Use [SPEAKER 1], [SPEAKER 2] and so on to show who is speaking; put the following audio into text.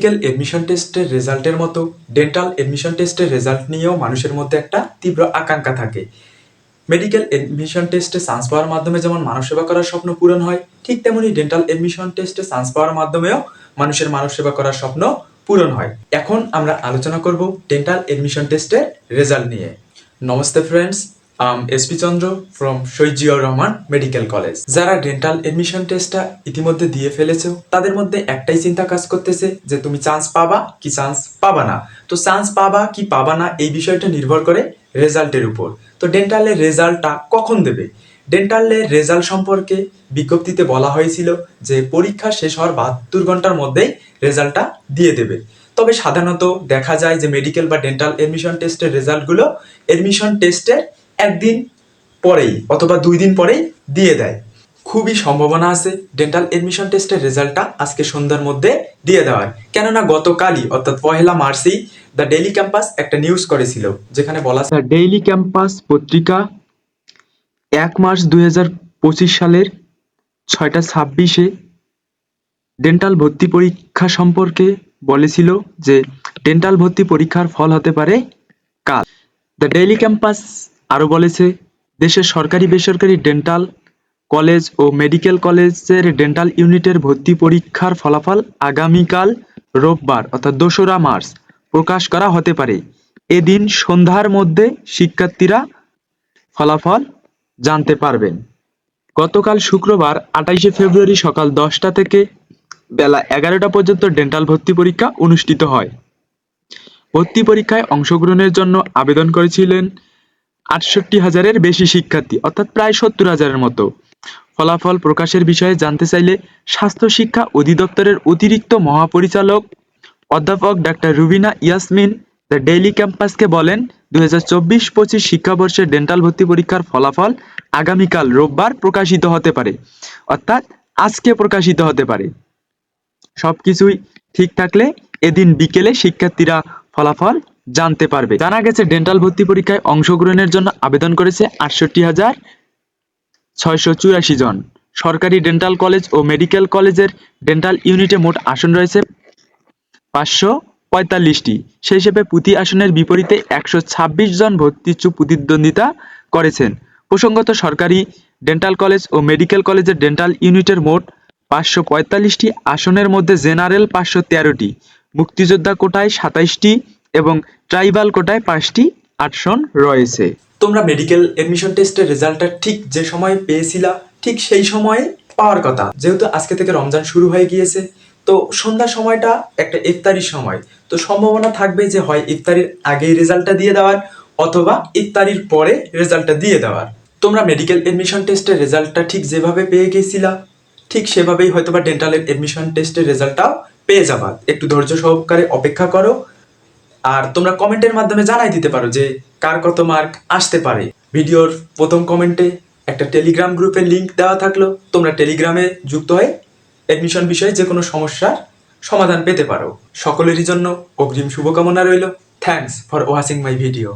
[SPEAKER 1] Medical admission টেস্টের রেজাল্টের মতো ডেন্টাল এডমিশন টেস্টের রেজাল্ট নিয়েও মানুষের মধ্যে একটা তীব্র আকাঙ্ক্ষা থাকে। মেডিকেল এডমিশন টেস্টে চান্স পাওয়ার মাধ্যমে যেমন মানব সেবা করার স্বপ্ন পূরণ হয়, ঠিক তেমনি ডেন্টাল এডমিশন টেস্টে চান্স পাওয়ার মাধ্যমেও মানুষের মানব সেবা করার স্বপ্ন পূরণ হয়। এখন আমরা আলোচনা করব ডেন্টাল এডমিশন টেস্টের রেজাল্ট নিয়ে। নমস্তে friends, SP Chandra from Shaheed Ziaur Rahman medical college. যারা ডেন্টাল এডমিশন টেস্টটা ইতিমধ্যে দিয়ে ফেলেছো, তাদের মধ্যে একটাই চিন্তা কাজ করতেছে যে তুমি চান্স পাবা কি চান্স পাবা না। তো চান্স পাবা কি পাবা না এই বিষয়টা নির্ভর করে রেজাল্টের উপর। তো ডেন্টালের রেজাল্টটা কখন দেবে? ডেন্টালের রেজাল্ট সম্পর্কে বিজ্ঞপ্তিতে বলা হয়েছিল যে পরীক্ষা শেষ হওয়ার 72 ঘন্টার মধ্যেই রেজাল্টটা দিয়ে দেবে। তবে সাধারণত দেখা যায় যে মেডিকেল বা ডেন্টাল এডমিশন টেস্টের রেজাল্টগুলো এডমিশন টেস্টের একদিন পরেই অথবা 2 দিন পরেই দিয়ে দেয়। খুবই সম্ভাবনা আছে ডেন্টাল এডমিশন টেস্টের রেজাল্টটা আজকে সন্ধ্যার মধ্যে দিয়ে দেওয়ার, কেননা গতকালই অর্থাৎ 1 মার্চেই দ্য ডেইলি ক্যাম্পাস একটা নিউজ করেছিল, যেখানে বলা দ্য ডেইলি ক্যাম্পাস পত্রিকা 1 মার্চ 2025 সালের 6:26 ডেন্টাল ভর্তি পরীক্ষা সম্পর্কে বলেছিল যে ডেন্টাল ভর্তি পরীক্ষার ফল হতে পারে কাল। দ্য ডেইলি ক্যাম্পাস আরও বলেছে, দেশের সরকারি বেসরকারি ডেন্টাল কলেজ ও মেডিকেল কলেজের ডেন্টাল ইউনিটের ভর্তি পরীক্ষার ফলাফল আগামীকাল রোববার অর্থাৎ 2রা মার্চ প্রকাশ করা হতে পারে। এদিন সন্ধ্যার মধ্যে শিক্ষার্থীরা ফলাফল জানতে পারবেন। গতকাল শুক্রবার 28 ফেব্রুয়ারি সকাল 10টা থেকে বেলা 11টা পর্যন্ত ডেন্টাল ভর্তি পরীক্ষা অনুষ্ঠিত হয়। ভর্তি পরীক্ষায় অংশগ্রহণের জন্য আবেদন করেছিলেন 68,000-এর বেশি শিক্ষার্থী, অর্থাৎ প্রায় 70,000-এর মতো। ফলাফল প্রকাশের বিষয়ে জানতে চাইলে স্বাস্থ্য শিক্ষা অধিদপ্তরের অতিরিক্ত মহাপরিচালক অধ্যাপক doctor Rubina Yasmin the Daily ক্যাম্পাসকে বলেন, 2024-25 শিক্ষাবর্ষের ডেন্টাল ভর্তি পরীক্ষার ফলাফল আগামীকাল রোববার প্রকাশিত হতে পারে, অর্থাৎ আজকে প্রকাশিত হতে পারে। সবকিছুই ঠিক থাকলে এদিন বিকেলে শিক্ষার্থীরা ফলাফল জানতে পারবে। জানা গেছে ডেন্টাল ভর্তি পরীক্ষায় অংশগ্রহণের জন্য আবেদন করেছে 68,684 জন। সরকারি ডেন্টাল কলেজ ও মেডিকেল কলেজের ডেন্টাল ইউনিটে মোট আসন রয়েছে 545টি। সেই হিসেবে প্রতি আসনের বিপরীতে 126 জন ভর্তি ইচ্ছুক প্রতিদ্বন্দ্বিতা করেছেন। প্রসঙ্গত, সরকারি ডেন্টাল কলেজ ও মেডিকেল কলেজের ডেন্টাল ইউনিটের মোট 545টি আসনের মধ্যে জেনারেল 513টি, মুক্তিযোদ্ধা কোটায় 27টি এবং ট্রাইবাল কোটায় 5টি আসন রয়েছে। তোমরা মেডিকেল এডমিশন টেস্টের রেজাল্টটা ঠিক যে সময় পেয়েছিলা, ঠিক সেই সময়ে পাওয়ার কথা। যেহেতু আজকে থেকে রমজান শুরু হয়ে গিয়েছে, তো সন্ধ্যার সময়টা একটা ইফতারির সময়, তো সম্ভাবনা থাকবে যে হয় ইফতারির আগেই রেজাল্টটা দিয়ে দেওয়ার অথবা ইফতারির পরে রেজাল্টটা দিয়ে দেওয়ার। তোমরা মেডিকেল এডমিশন টেস্টের রেজাল্টটা ঠিক যেভাবে পেয়ে গেছিলা, ঠিক সেভাবেই হয়তোবা ডেন্টালের এডমিশন টেস্টের রেজাল্টটাও পেয়ে যাবা। একটু ধৈর্য সহকারে অপেক্ষা করো, আর তোমরা কমেন্টের মাধ্যমে জানাই দিতে পারো যে কার কত মার্ক আসতে পারে। ভিডিওর প্রথম কমেন্টে একটা টেলিগ্রাম গ্রুপের লিঙ্ক দেওয়া থাকলো, তোমরা টেলিগ্রামে যুক্ত হয়ে এডমিশন বিষয়ে যে কোনো সমস্যার সমাধান পেতে পারো। সকলেরই জন্য অগ্রিম শুভকামনা রইল। Thanks for watching my video.